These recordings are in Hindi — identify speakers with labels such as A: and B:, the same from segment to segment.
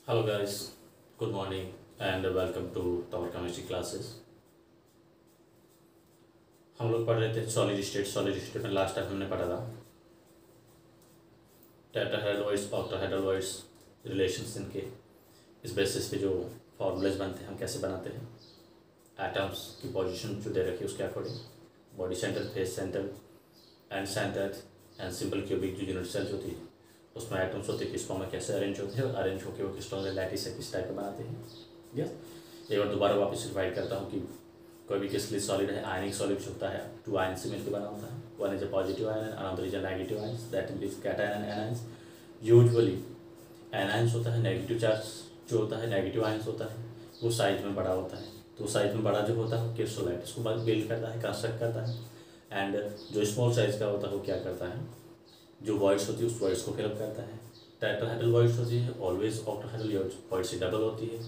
A: Hello guys, good morning and welcome to our chemistry classes। हम लोग पढ़ रहे थे सॉलिड स्टेट में लास्ट टाइम हमने पढ़ा था टेट्राहेड्रॉइड्स ऑक्टाहेड्रॉइड्स रिलेशंस इनके। इस बेसिस पे जो फॉर्मूलाज बनते हैं हम कैसे बनाते हैं एटम्स की पोजीशन जो दे रखी है उसके according body centre face centre and simple cubic जो यूनिट सेल्स होती है उसमें आइटम्स होते हैं किस फॉर्म में कैसे अरेंज होते हैं और अरेंज होकर वो क्रिस्टल लैटिस है किस टाइप का बनाते हैं। यस, एक बार दोबारा वापस रिवाइड करता हूँ कि कोई भी क्रिस्टल सॉलिड है आयनिक सॉलिड होता है टू आयन से मिलकर बना होता है। One is a positive ion another is a negative ion that is cation and anions. Usually anions होता है नेगेटिव चार्ज जो होता है नेगेटिव आयंस होता है वो साइज में बड़ा होता है। तो साइज में बड़ा जो होता है वो क्रिस्टल लैटिस को बिल्ड करता है कंस्ट्रक्ट करता है। एंड जो स्मॉल साइज का होता है वो क्या करता है जो वॉइड्स होती है उस वॉइड्स को फिलअप करता है। टेट्राहेड्रल वॉइड्स होती है ऑलवेज ऑक्टाहेड्रल वॉइड से डबल होती है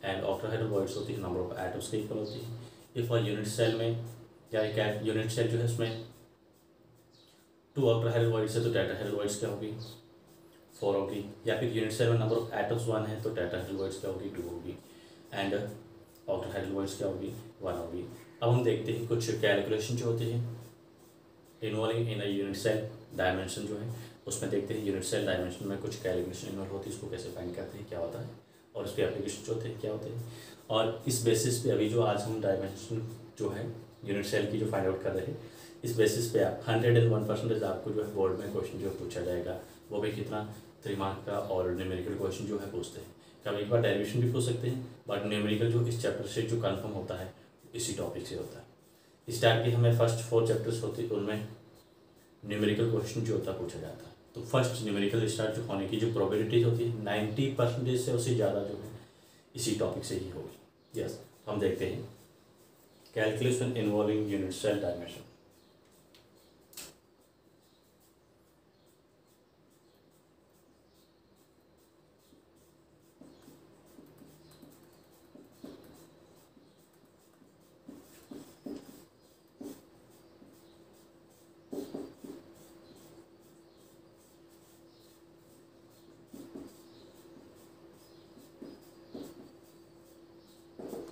A: एंड ऑक्टाहेड्रल वॉइड्स होती है नंबर ऑफ एटम्स के इक्वल होती है। इफ यूनिट सेल में या एक यूनिट सेल जो है उसमें टू ऑक्टाहेड्रल वॉइड्स है तो टेट्राहेड्रल वॉइड्स क्या होगी 4 होगी। या फिर यूनिट सेल में नंबर ऑफ एटम्स 1 है तो टेट्राहेड्रल वॉइड्स क्या होगी 2 होगी एंड ऑक्टाहेड्रल वॉइड्स क्या होगी 1 होगी। अब हम देखते हैं कुछ कैलकुलेशन जो होती है involving in a unit cell dimension जो है उसमें देखते हैं यूनिट सेल डायमेंशन में कुछ कैलकुलेशन इन्वॉल्व होती है इसको कैसे फाइंड करते हैं क्या होता है और उसके एप्लीकेशन जो होते हैं क्या होते हैं। और इस बेसिस पे अभी जो आज हम डायमेंशन जो है यूनिट सेल की जो फाइंड आउट कर रहे हैं इस बेसिस पे आप 101% आपको जो है बोर्ड में क्वेश्चन जो है पूछा जाएगा वो भी कितना 3 मार्क का और न्यूमेरिकल क्वेश्चन जो है पूछते हैं। कभी एक बार डेरिवेशन भी पूछ सकते हैं बट न्यूमेरिकल जो इस चैप्टर से जो कन्फर्म होता है इसी टॉपिक से होता है। इस टाइप की हमें फर्स्ट 4 चैप्टर्स होती है उनमें न्यूमेरिकल क्वेश्चन जो होता है पूछा जाता है। तो फर्स्ट न्यूमेरिकल स्टार्ट जो होने की जो प्रोबेबिलिटी होती है 90% से उससे ज़्यादा जो है इसी टॉपिक से ही होगी। यस, तो हम देखते हैं calculation involving unit cell dimension.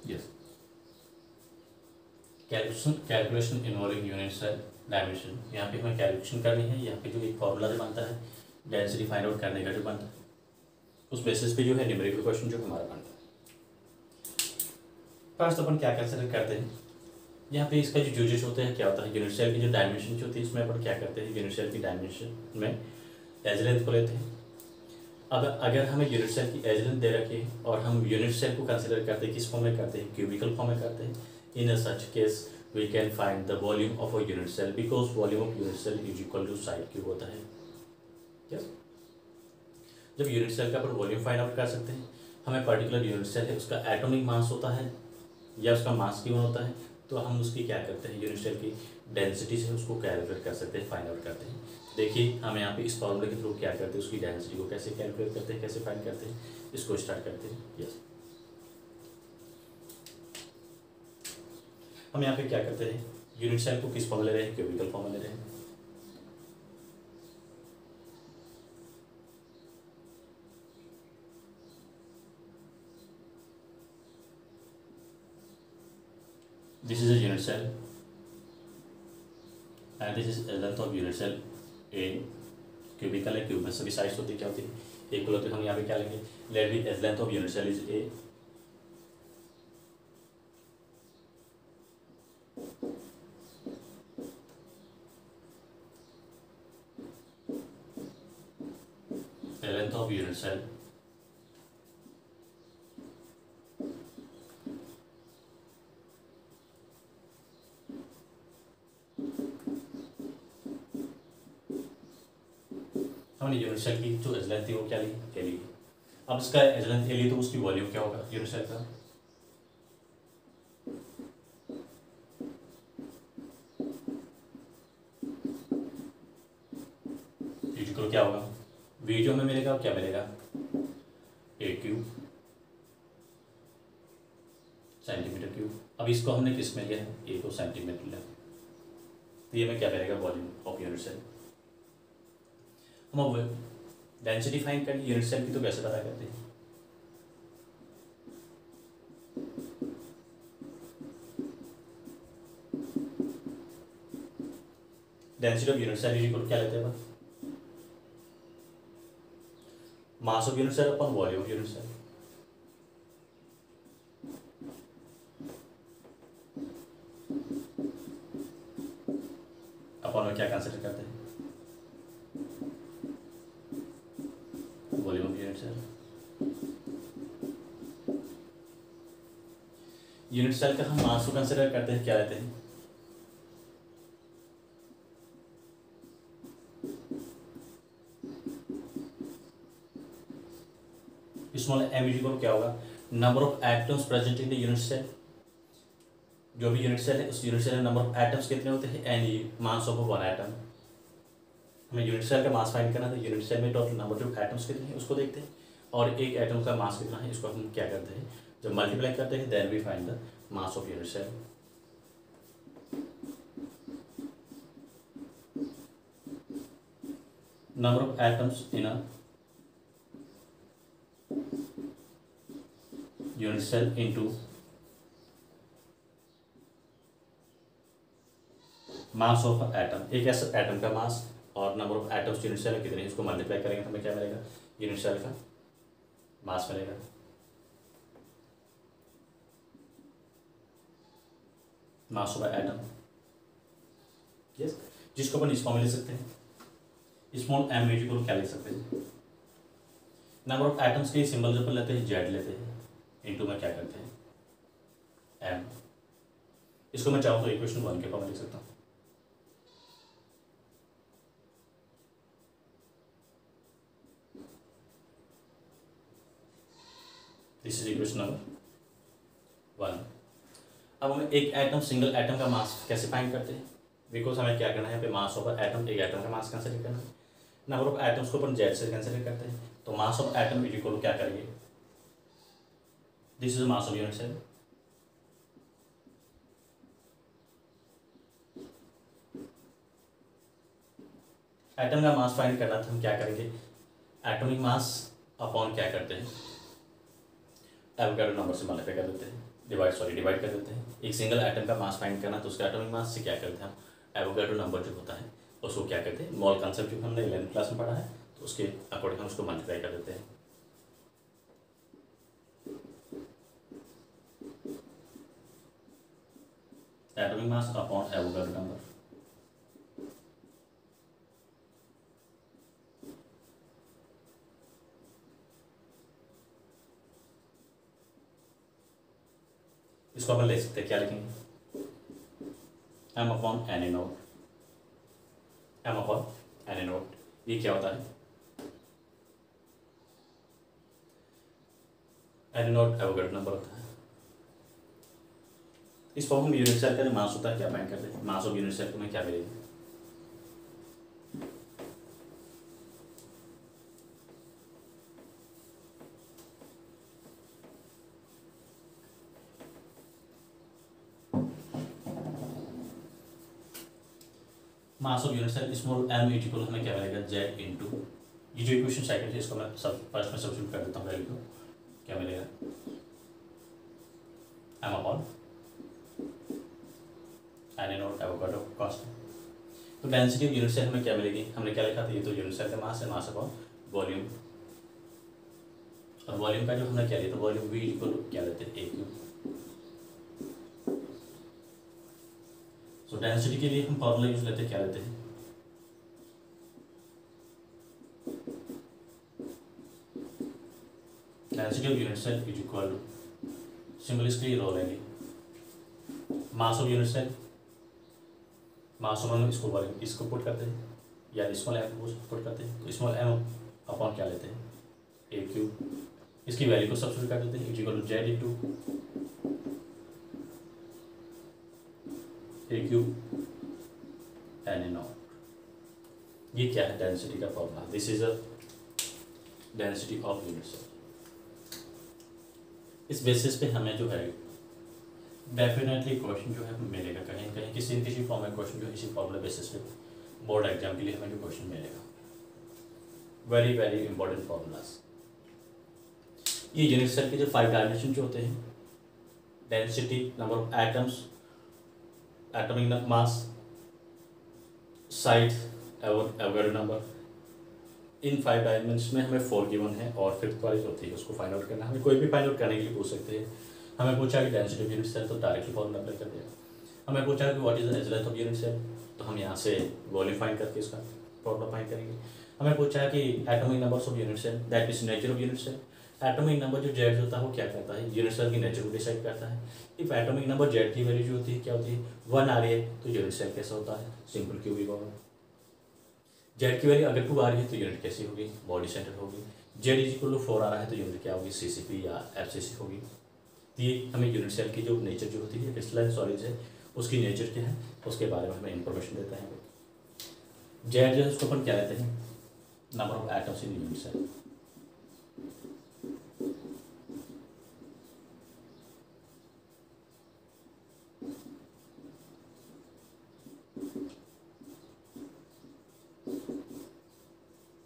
A: Yes, calculation involving unit cell dimension. यहाँ पे हमें कैलकुलेशन करनी है। यहाँ पे जो एक फॉर्मूला जो बनता है डेंसिटी फाइंड आउट करने का जो बनता है उस बेसिस पे जो है न्यूमेरिकल क्वेश्चन जो हमारा बनता है। फर्स्ट अपन क्या कंसिडर करते हैं यहाँ पे इसका जो यूजेस होते हैं क्या होता है यूनिट सेल की जो डायमेंशन जो होती है इसमें अपन क्या करते हैं यूनिट सेल की डायमेंशन में एज लेंथ को लेते हैं। अब अगर हमें यूनिट सेल की एज लेंथ दे रखी है और हम यूनिट सेल को कंसिडर करते हैं किस फॉर्म में करते हैं क्यूबिकल फॉर्म में करते हैं। In such case we can find the volume of a unit cell because volume of unit cell is equal to side cube होता है। यस, जब यूनिट सेल का अपन वॉल्यूम फाइंड आउट कर सकते हैं हमें पर्टिकुलर यूनिट सेल है उसका एटॉमिक मास होता है या उसका मास गिवन होता है तो हम उसकी क्या करते हैं यूनिट सेल की डेंसिटी से उसको कैलकुलेट कर सकते हैं फाइंड आउट करते हैं। देखिए हम यहाँ पे इस फॉर्मूले के थ्रू क्या करते हैं उसकी डेंसिटी को कैसे कैलकुलेट करते हैं कैसे फाइंड करते हैं इसको स्टार्ट करते हैं। यस, हम यहाँ पे क्या करते हैं यूनिट सेल को किस फॉर्म ले रहे हैं क्यूबिकल फॉर्म ले रहे हैं। This is a unit cell and this is length of unit cell a. Cubical है क्यूब में सभी साइड्स होती है क्या होती है इक्वल होती है। हम यहाँ पे क्या लेंगे let be edge length of unit cell is a. Length of unit cell हमने यूनिट सेल की जो एज लेंथ थी वो क्या ली ए ली। अब इसका एज लेंथ ए ली तो उसकी वॉल्यूम क्या होगा यूनिट सेल का इक्वल क्या होगा वीडियो में मिलेगा क्या मिलेगा ए क्यूब सेंटीमीटर क्यूब। अब इसको हमने किस में लिया है ए को सेंटीमीटर लिया तो ये में क्या करेगा वॉल्यूम ऑफ यूनिट सेल। हम अब डेंसिटी फाइंड करनी यूनिट सेल की तो कैसे पता करते हैं density of unit cell is equal क्या लेते हैं अपन, मास ऑफ यूनिट सेल अपन वॉल्यूम ऑफ यूनिट सेल। अपन में क्या कंसिडर करते हैं, volume of unit cell. Unit cell का हम मास को कंसिडर करते हैं, क्या लेते हैं, स्मॉल एम इक्वल क्या होगा, number of atoms present in the unit cell. जो भी यूनिट सेल है उस यूनिट सेल में नंबर ऑफ एटम्स कितने होते हैं, n mass of one atom. हमें यूनिट सेल का मास फाइंड करना था, यूनिट सेल में टोटल नंबर ऑफ एटम्स कितने हैं उसको देखते हैं, और एक एटम का मास कितना है इसको हम क्या करते हैं, जब मल्टीप्लाई करते हैं then we find the mass of unit cell. Number of atoms in a unit cell into mass of atom, एक ऐसा एटम का मास और number of atoms unit cell कितने हैं इसको मल्टीप्लाई करेंगे तो हमें क्या मिलेगा, यूनिट सेल का मास मिलेगा। मास ऑफ एटम, यस, जिसको अपन इस फॉर्म में लिख सकते हैं, स्मॉल एम को क्या लिख सकते हैं, नंबर ऑफ एटम्स के सिंबल जो अपन लेते हैं जेड लेते हैं, इनटू में क्या करते हैं एम। इसको मैं चाहूँ तो इक्वेशन 1 के फॉर्म में लिख सकता हूँ। This is equation number 1। अब हमें एक एटम, सिंगल एटम का मास कैसे फाइंड करते हैं, बिकॉज हमें क्या करना है, यहाँ पे मास ऑफ एटम, एक एटम का मास कंसिडर करना है, नंबर ऑफ एटम्स को अपन जेड से कंसिडर करते हैं, तो mass of atom is equal to क्या करेंगे, this is mass of unit cell. Atom का मास फाइंड करना था, हम क्या करेंगे, एटॉमिक मास अपॉन क्या करते हैं, एवोगाड्रो नंबर से मल्टीप्लाई कर देते हैं, डिवाइड कर देते हैं। एक सिंगल एटम का मास फाइंड करना तो उसके एटॉमिक मास से क्या करते हैं हम, एवोगाड्रो नंबर जो होता है उसको क्या करते हैं, मोल कंसेप्ट जो हमने 11th क्लास में पढ़ा है तो उसके अकॉर्डिंग हम उसको मल्टीप्लाई कर देते हैं। Atomic mass upon Avogadro number. इसको अपन ले सकते हैं, क्या लिखेंगे, m upon n a naught, m upon n a naught. ये क्या होता है, n a naught Avogadro number होता है। इस फॉर्म में यूनिट सेल का जो मास होता है क्या फाइंड करते हैं, मास ऑफ यूनिट सेल को मैं क्या मिलेगी, mass of unit cell small m equal हमें क्या मिलेगा, जेड इनटू, ये जो इक्वेशन सेकंड है इसको मैं सब फर्स्ट में सब्स्टिट्यूट कर देता हूँ वैल्यू को, क्या मिलेगा, m upon n a naught Avogadro constant. तो डेंसिटी ऑफ यूनिट सेल हमें क्या मिलेगी, हमने क्या लिखा था, ये तो यूनिट सेल का मास है, मास अपॉन वॉल्यूम, और वॉल्यूम का जो हमने क्या लिया था, वॉल्यूम वी इक्वल क्या लेते हैं, ए क्यू। तो डेंसिटी के लिए हम फॉर्मूला यूज लेते हैं, क्या लेते हैं, density of unit cell is equal to, simple इसके लिए रो लेंगे, mass of unit cell, mass of m, इसको वॉल्यूम, इसको पुट करते हैं, या स्मॉल एम को पुट करते हैं, तो स्मॉल एम अपॉन क्या लेते हैं, ए क्यू। इसकी वैल्यू को सब्स्टिट्यूट कर देते हैं, is equal to z into a cube n A naught. ये क्या है, डेंसिटी का formula, this is a density of unit cell. इस बेसिस पे हमें जो है डेफिनेटली क्वेश्चन जो है मिलेगा, कहीं कहीं किसी न किसी फॉर्म में क्वेश्चन जो इसी फॉर्मूला बेसिस पे बोर्ड एग्जाम के लिए हमें जो क्वेश्चन मिलेगा, वेरी वेरी इंपॉर्टेंट फॉर्मूलाज। ये यूनिट सेल के जो 5 डायमेंशन जो होते हैं, density, number of atoms, atomic mass, side Avogadro number, in 5 dimension में हमें 4 गिवन है और फिफ्थ वाली जो होती है उसको फाइंड आउट करना है। हमें कोई भी फाइंड आउट करने के लिए पूछ सकते हैं। हमें पूछा कि डेंसिटी ऑफ यूनिट सेल, तो डायरेक्टली फॉर्मूला अप्लाई कर दिया। हमें पूछा कि what is the edge of unit cell, तो हम यहाँ से वॉल्यूम फाइंड करके इसका फॉर्मूला फाइंड करेंगे। हमें पूछा है कि atomic numbers of unit cell, that is nature of unit cell. Atomic number जो जेड होता है वो क्या करता है, यूनिट सेल की नेचर को डिसाइड करता है। इफ एटॉमिक नंबर जेड की वैल्यू जो होती है क्या होती है, 1 आ रही है तो यूनिट सेल कैसा होता है, सिंपल क्यूबिक होगा। जेड की वैल्यू अगर 2 आ रही है तो यूनिट कैसी होगी, बॉडी सेंटर होगी। जेड इज इक्वल टू 4 आ रहा है तो यूनिट क्या होगी, सीसीपी या एफसीसी होगी। तो ये हमें यूनिट सेल की जो नेचर जो होती है, क्रिस्टलाइन सॉलिड है, उसकी नेचर क्या है उसके बारे में हमें इंफॉर्मेशन देता है। जेड जो है उसको अपन क्या लेते हैं, number of atoms in unit cell.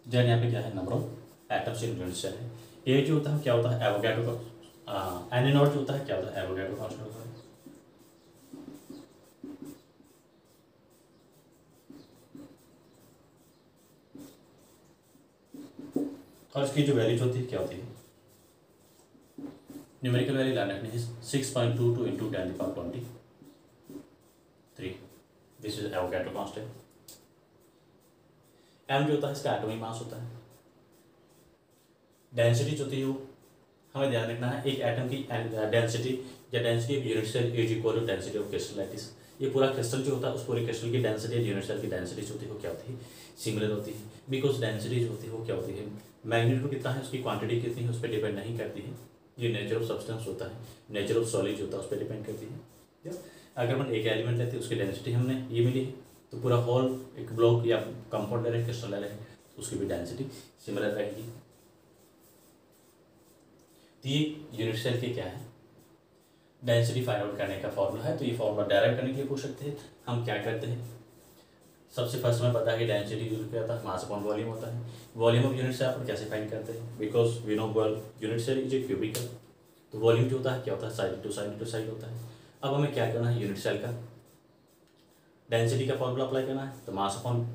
A: Z यहाँ पे क्या है, number of atoms in unit cell है। ये जो होता है क्या होता है, एवोगैड्रो का एन ए नॉट जो होता है क्या होता है, एवोगैड्रो कांस्टेंट होता है। और इसकी जो वैल्यूज होती है क्या होती है, न्यूमेरिकल वैल्यू ला रखनी है 6.22 into 10⁻23। This is Avogadro constant. M जो होता है इसका एटॉमिक मास होता है। डेंसिटी जो होती है वो हमें ध्यान रखना है, एक एटम की डेंसिटी या density of unit cell is equal to density of crystal lattice. ये पूरा क्रिस्टल जो होता है उस पूरे क्रिस्टल की डेंसिटी यूनिट सेल की डेंसिटी जो होती है वो क्या होती है, सिमिलर होती है। बिकॉज डेंसिटी जो होती है वो क्या होती है, मैग्नीट्यूड कितना है, उसकी क्वांटिटी कितनी है उस पर डिपेंड नहीं करती है। ये नेचर ऑफ सब्सटेंस होता है, नेचर ऑफ सॉलिड होता है उस पर डिपेंड करती है। अगर अपन एक एलिमेंट लेते हैं उसकी डेंसिटी हमने ये मिली है, तो पूरा होल एक ब्लॉक या कंपाउंड ले रहे हैं, क्रिस्टल ले रहे हैं, तो उसकी भी डेंसिटी सिमिलर रहेगी। तो ये यूनिट सेल की क्या है, डेंसिटी फाइंड आउट करने का फॉर्मूला है। तो ये फॉर्मूला डायरेक्ट करने के लिए पूछ सकते हैं। हम क्या करते हैं, सबसे फर्स्ट हमें पता है कि डेंसिटी जो क्या होता है, मास अपॉन वॉल्यूम होता है। वॉल्यूम ऑफ यूनिट सेल अपन कैसे फाइंड करते हैं, because we know unit cell is a cubical, तो वॉल्यूम जो होता है क्या होता है, साइड टू साइड होता है। अब हमें क्या करना है, यूनिट सेल का डेंसिटी का फॉर्मूला अप्लाई करना है, तो मास अपॉन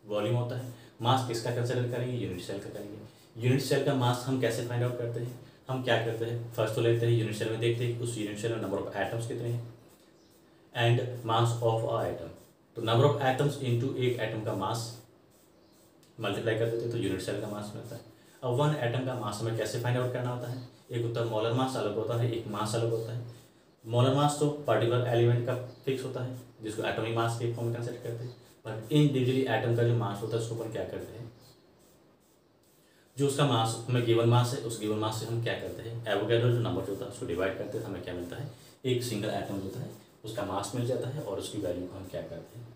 A: वॉल्यूम होता है। मास किसका कंसिडर करेंगे, यूनिट सेल का करेंगे। यूनिट सेल का मास हम कैसे फाइंड आउट करते हैं, हम क्या करते हैं, फर्स्ट तो लेते हैं यूनिट सेल में, देखते हैं कि उस यूनिट सेल में नंबर ऑफ एटम्स कितने हैं and mass of a atom. तो नंबर ऑफ एटम्स इनटू एक एटम का मास मल्टीप्लाई कर देते हैं तो यूनिट सेल का मास मिलता है। अब 1 एटम का मास हमें कैसे फाइंड आउट करना होता है, एक होता है मोलर मास अलग होता है, एक मास अलग होता है। मोलर मास तो पर्टिकुलर एलिमेंट का फिक्स होता है जिसको एटॉमिक मास के फॉर्म में कंसिडर करते हैं, बट इंडिविजुअली एटम का जो मास होता है उसको अपन क्या करते हैं, जो उसका मास हमें गिवन मास है उस गिवन मास से हम क्या करते हैं, एवोगैड्रो जो नंबर जो होता है उसको डिवाइड करते हैं, हमें क्या मिलता है, एक सिंगल एटम होता है उसका मास मिल जाता है, और उसकी वैल्यू को हम क्या करते हैं,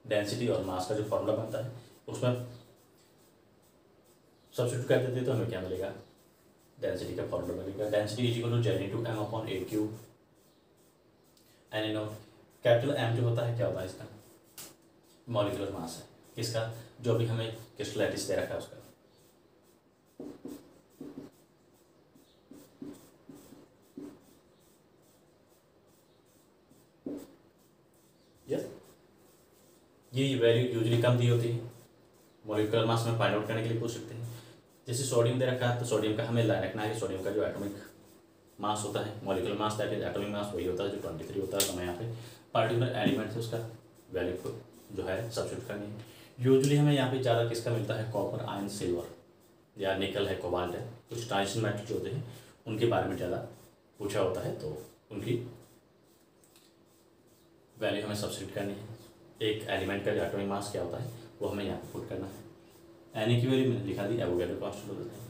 A: डेंसिटी और मास का जो फॉर्मूला बनता है उसमें सब्स्टिट्यूट कर देते हैं, तो हमें क्या मिलेगा, डेंसिटी का फॉर्मूला मिलेगा। Density is equal to z into m upon a cube. And no capital M जो होता है क्या होता है, इसका मॉलिक्यूलर मास है, किसका, जो भी हमें क्रिस्टल लैटिस दे रखा है उसका। ये वैल्यू यूजली कम दी होती है, मॉलिक्यूलर मास में फाइंड आउट करने के लिए पूछ सकते हैं। जैसे सोडियम दे रखा है तो सोडियम का हमें ला रखना है कि सोडियम का जो एटॉमिक मास होता है, molecular mass that is atomic mass वही होता है जो 23 होता है। तो हमें यहाँ पे पार्टिकुलर एलिमेंट से उसका वैल्यू को जो है सब्स्टिट्यूट करनी है। यूजली हमें यहाँ पे ज़्यादा किसका मिलता है, कॉपर, आयरन, सिल्वर या निकल है, कोबाल्ट है, कुछ ट्रांजिशन मेटल जो होते हैं उनके बारे में ज़्यादा पूछा होता है, तो उनकी वैल्यू हमें सब्स्टिट्यूट करनी है। एक एलिमेंट का जो एटॉमिक मास क्या होता है वो हमें यहाँ पे पुट करना है। एन की वैल्यू मैंने लिखा दी, एवोगैड्रो कांस्टेंट होता है।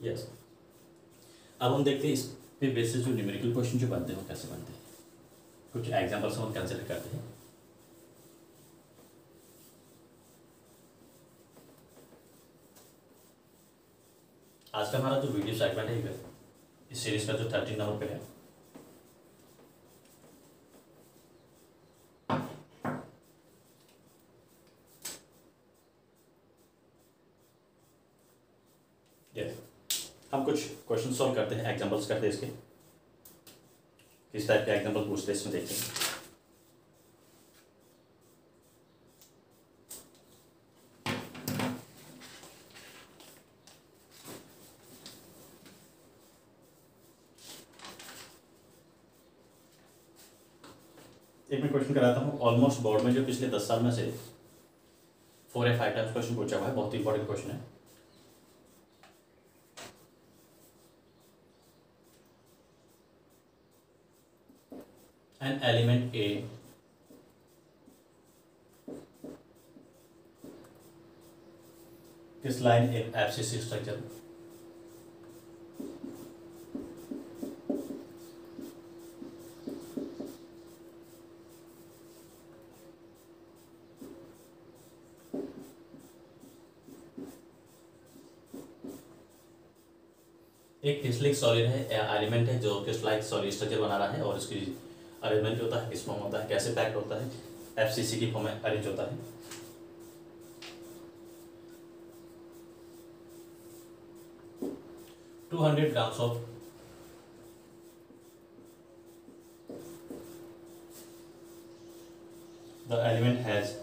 A: यस, अब हम देखते हैं इस पे बेसिस जो न्यूमेरिकल क्वेश्चन जो बनते हैं वो कैसे बनते हैं। कुछ एग्जांपल्स हम कंसिडर करते हैं। आज का हमारा जो वीडियो सेगमेंट है इस सीरीज का जो 13 नंबर पे है, हम कुछ क्वेश्चन सॉल्व करते हैं, एग्जांपल्स करते हैं इसके, किस टाइप के एग्जांपल पूछते हैं इसमें देखते हैं। एक मैं क्वेश्चन कराता हूँ। ऑलमोस्ट बोर्ड में जो पिछले 10 साल में से 4 या 5 टाइम्स क्वेश्चन पूछा हुआ है, बहुत ही इंपॉर्टेंट क्वेश्चन है। An element A crystalline in FCC structure. एक क्रिस्टलिक सॉलिड है या एलिमेंट है जो क्रिस्टलाइक सॉलिड स्ट्रक्चर बना रहा है और इसकी अरेंजमेंट होता है, किस फॉर्म होता है, कैसे पैक्ड होता है, एफसीसी की फॉर्म में अरेंज होता है। Two 200 grams of the element has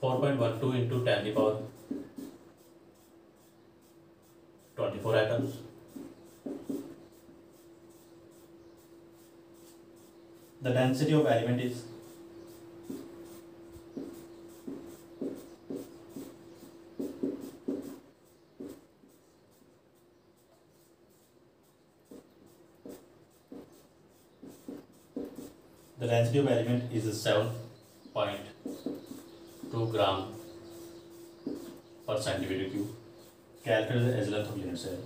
A: 4.12 into 10 to the power 24 atoms. The density of element is the density of element is 7.2 gram per centimeter cube. Calculate as length of unit cell.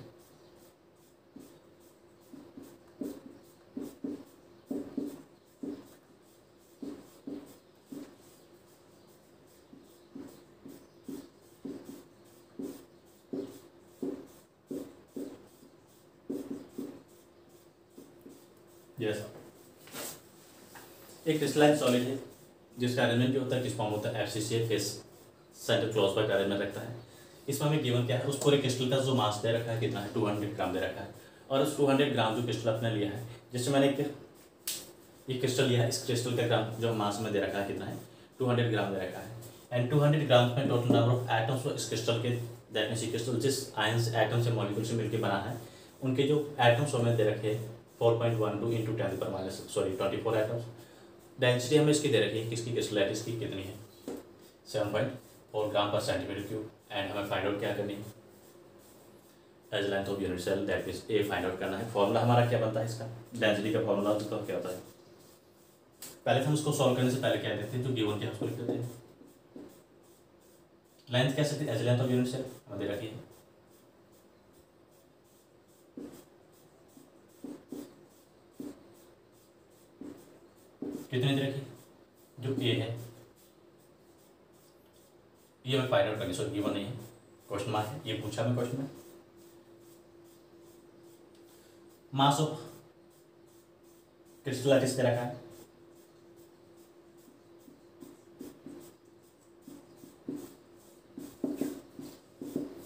A: Yes. एक क्रिस्टलाइन सॉलिड है जिसका अरेंजमेंट जो होता है किस फॉर्म होता है, एफसीसी फेस सेंटर क्लोज पर अरेंजमेंट रखता है। इसमें हमें गिवन क्या है, उस पूरे क्रिस्टल का जो मास दे रखा है कितना है, 200 ग्राम दे रखा है। और उस 200 ग्राम जो क्रिस्टल अपने लिया है, जिससे मैंने ये क्रिस्टल लिया है, इस क्रिस्टल का ग्राम जो मास में दे रखा है कितना है, 200 ग्राम दे रखा है। एंड 200 ग्राम में टोटल नंबर ऑफ एटम्स इस क्रिस्टल के, दैट मींस क्रिस्टल जिस आयंस एटम से मॉलिक्यूल से मिलकर बना है, उनके जो एटम्स हमें दे रखे हैं 4.12 इंटू 10⁻⁻24 एटम्स। डेंसिटी हमें इसकी दे रखी है, किसकी, क्रिस्टलाइटिस की कितनी है, 7.4 gram per centimetre cube. And हमें फाइंड आउट क्या करनी है, edge length of unit cell, that means a find out करना है। फॉर्मूला हमारा क्या बनता है इसका, डेंसिटी का फॉर्मूला तो क्या होता है, पहले हम उसको सॉल्व करने से पहले क्या देते हैं, जो गिवन क्या उसको लिख देते हैं। लेंथ कैसे थी, edge length of unit cell हमें दे रखी है, कितनी दे रखी, जो ए है, ये हमें फाइंड आउट करनी, सो गिवन नहीं है, क्वेश्चन मार्क है, ये पूछा हमें क्वेश्चन में। मास ऑफ क्रिस्टलाइटिस दे रखा है,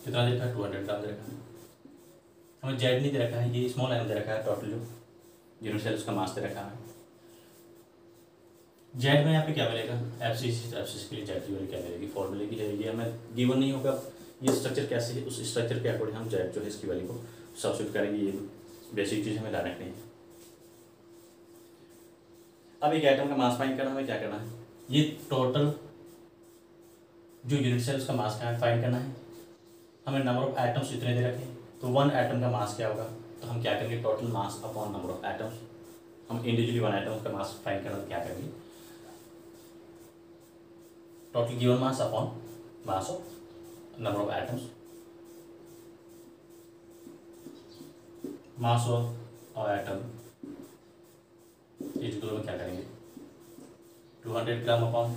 A: कितना दे रखा है, 200 ग्राम दे रखा है। हमें जेड नहीं दे रखा है, ये स्मॉल एम दे रखा है, टोटल जो यूनिट सेल उसका मास दे रखा है। जेड में यहाँ पे क्या मिलेगा, एफसीसी के लिए जेड की वैल्यू क्या मिलेगी, फॉर्मूले की है, ये हमें गिवन नहीं होगा। ये स्ट्रक्चर कैसे है, उस स्ट्रक्चर के अकॉर्डिंग हम जेड जो है इसकी वैल्यू को सब्स्टिट्यूट करेंगे। ये बेसिक चीज़ हमें ध्यान रखनी है। अब एक एटम का मास फाइंड करना, हमें क्या करना है, ये टोटल जो यूनिट सेल उसका मास क्या फाइंड करना है। हमें नंबर ऑफ एटम्स इतने दे रखे, तो वन एटम का मास क्या होगा, तो हम क्या करेंगे, total mass upon number of atoms. हम इंडिविजुअली वन एटम का मास फाइंड करना, क्या करेंगे, total given mass upon mass of number of atoms, mass of atom is equal में क्या करेंगे, 200 ग्राम अपॉन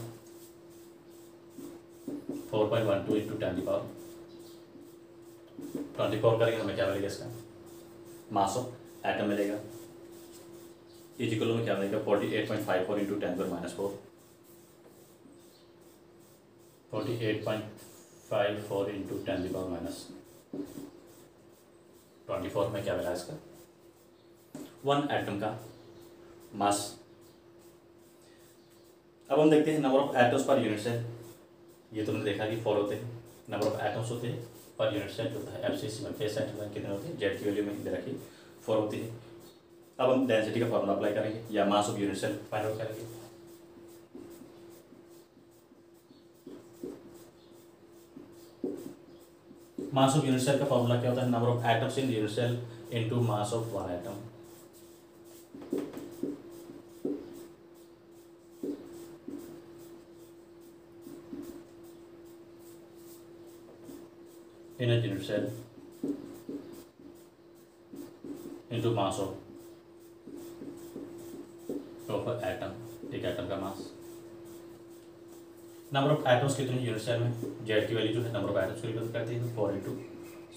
A: 4.12 इंटू 10 की पावर 24 करेंगे, हमें क्या मिलेगा, इसका मास ऑफ एटम मिलेगा, इज इक्वल में क्या मिलेगा, 48.54 इंटू 10⁻⁴, 48.54 इंटू 10⁻24 में क्या मिला इसका, वन एटम का मास। अब हम देखते हैं number of atoms per unit cell. ये तुमने देखा कि 4 होते हैं, नंबर ऑफ एटम्स होते हैं पर यूनिट सेल होता है FCC में फेस सेंटर में कितने होते हैं, जेड की वैल्यू में दे रखी 4 होती है। अब हम डेंसिटी का फॉर्मूला अप्लाई करेंगे या mass of unit cell find out करेंगे। मास ऑफ यूनिट सेल का फॉर्मूला क्या होता है, number of atoms in unit cell into mass of one atom. In a unit cell into mass of atom, एक एटम का मास। नंबर ऑफ एटम्स कितने यूनिट सेल में, जेड की वैल्यू जो है नंबर ऑफ एटम्स की रिप्रेजेंट करती है 4 इंटू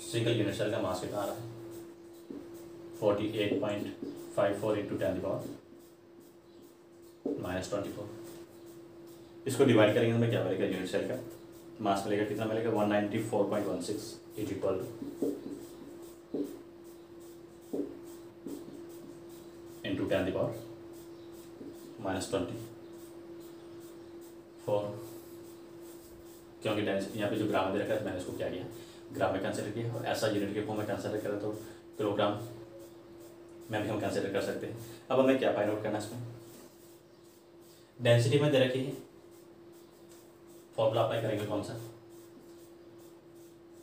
A: सिंगल यूनिट सेल का मास कितना आ रहा है 48.54 इंटू 10⁻⁻²। इसको डिवाइड करेंगे तो हमें क्या मिलेगा, यूनिट सेल का मास मिलेगा कितना मिलेगा 194.16 इज इक्वल टू इंटू 10⁻⁻24। क्योंकि यहाँ पे जो ग्राम दे रखा है मैंने इसको क्या किया, ग्राम में कंसिडर किया और ऐसा यूनिट के फॉर्म में कंसिडर करें तो किलोग्राम में भी हम कंसिडर कर सकते हैं। अब हमें क्या फाइंड आउट करना है इसमें, डेंसिटी में दे रखी है, फॉर्मूला अप्लाई करेंगे कौन सा,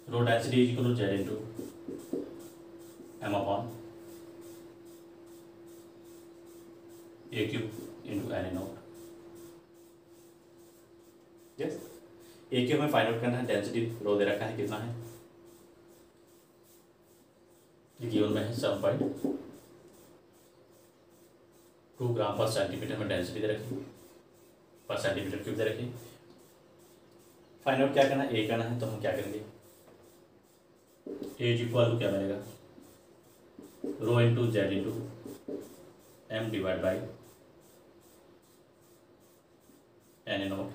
A: rho density is equal to z into m upon a cube into n A naught. Yes, a cube में फाइंड आउट करना है, डेंसिटी रो दे रखा है कितना है, गिवन में है 7.2 ग्राम पर सेंटीमीटर में डेंसिटी दे रखी, पर सेंटीमीटर क्यूब दे रखी। फाइंड आउट क्या करना है, ए करना है, तो हम क्या करेंगे, ए इज इक्वल टू क्या बनेगा, rho into Z into M divide by N A naught.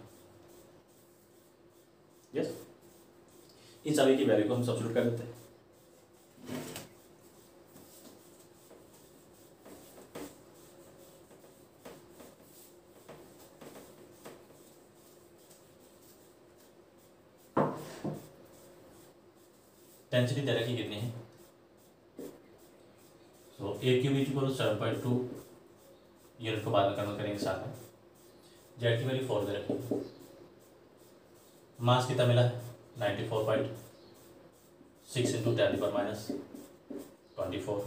A: Yes, इन सभी की वैल्यू को हम सब्स्टिट्यूट कर देते हैं। डेंसिटी दे रखी कितनी है, तो ए क्यूब इज इक्वल 7.2 यूनिट को बाद में कन्वर्ट करेंगे साथ में, जेड की वैल्यू 4 दे रखी, मास कितना मिला है 94.6 into 10⁻⁻24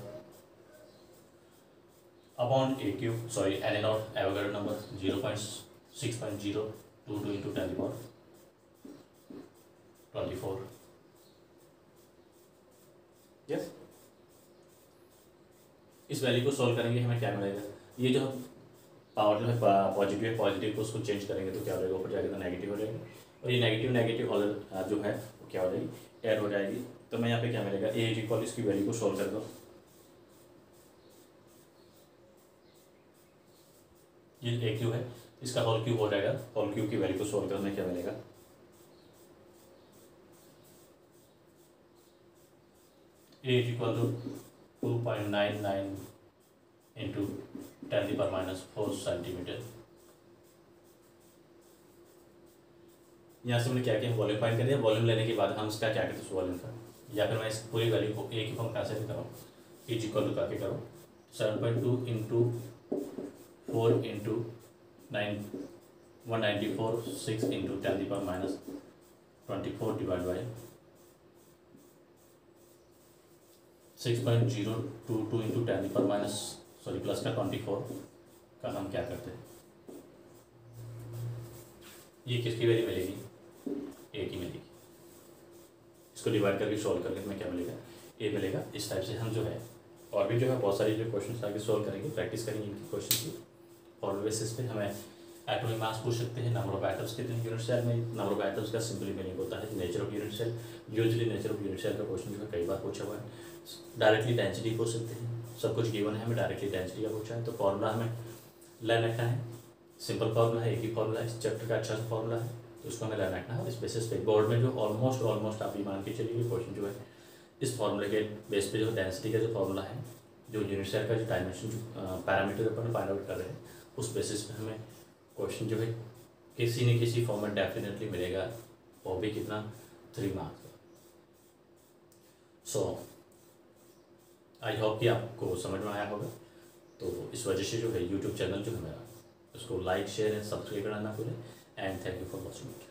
A: upon a cube, sorry n A naught Avogadro number 0.6.022 into 10⁻24। Yes, इस वैल्यू को सॉल्व करेंगे हमें क्या मिलेगा, ये जो पावर जो है पॉजिटिव है, पॉजिटिव को उसको चेंज करेंगे तो क्या हो जाएगा, ऊपर जाएगा तो नेगेटिव हो जाएगा, और ये नेगेटिव नेगेटिव जो है वो क्या हो जाएगी, ऐड हो जाएगी। तो मैं यहाँ पे क्या मिलेगा, ए इज इक्वल इसकी वैल्यू को सॉल्व कर दो, ये ए क्यूब है इसका होल क्यूब हो जाएगा, होल क्यूब की वैल्यू को सॉल्व करने क्या मिलेगा, A is equal to 2.99 into 10⁻⁻⁴ centimetre. यहाँ से हमने क्या किया, वॉल्यूम फाइंड कर दिया, वॉल्यूम लेने के बाद हम इसका क्या करते हैं वॉल्यूम का, या फिर मैं इस पूरी वैल्यू को ए की फॉर्म कैसे भी करूँ, इज इक्वल टू करके करूँ 7.2 into 4 into 194.6 into 10⁻⁻24 divide by 6.022 into 10⁻⁻, sorry plus का 24 का हम क्या करते हैं, ये किसकी वैल्यू मिलेगी, ए की मिलेगी। इसको डिवाइड करके सॉल्व करके हमें क्या मिलेगा, ए मिलेगा। इस टाइप से हम जो है और भी जो है बहुत सारी जो क्वेश्चन आगे सॉल्व करेंगे, प्रैक्टिस करेंगे इनकी क्वेश्चन की, और बेसिस पे हमें एटॉमिक मास पूछ सकते हैं, नंबर ऑफ एटम्स कितने यूनिट सेल में, नंबर ऑफ एटम्स का सिंपली मीनिंग होता है nature of unit cell. Usually nature of unit cell का क्वेश्चन जो है कई बार पूछा हुआ है। डायरेक्टली डेंसिटी पूछ सकते हैं, सब कुछ गिवन है, हमें डायरेक्टली डेंसिटी का पूछा है तो फॉर्मूला हमें लर्न रखना है, सिंपल फॉर्मूला है, एक ही फॉर्मूला है, इस चैप्टर का अच्छा सा फॉर्मूला है, तो उसको हमें लर्न रखना है। इस बेसिस पे बोर्ड में जो ऑलमोस्ट आप ये मान के चलिए क्वेश्चन जो है इस फॉर्मूले के बेस पे जो डेंसिटी का जो फॉर्मूला है, जो यूनिट सेल का जो डायमेंशन पैरामीटर अपन फाइंड आउट कर रहे हैं, उस बेसिस पे हमें क्वेश्चन जो है किसी न किसी फॉर्म में डेफिनेटली मिलेगा, और भी कितना 3 मार्क्स का। सो आई होप कि आपको समझ में आया होगा। तो इस वजह से जो है यूट्यूब चैनल जो है मेरा, उसको लाइक शेयर एंड सब्सक्राइब करना ना भूलें। And thank you for watching.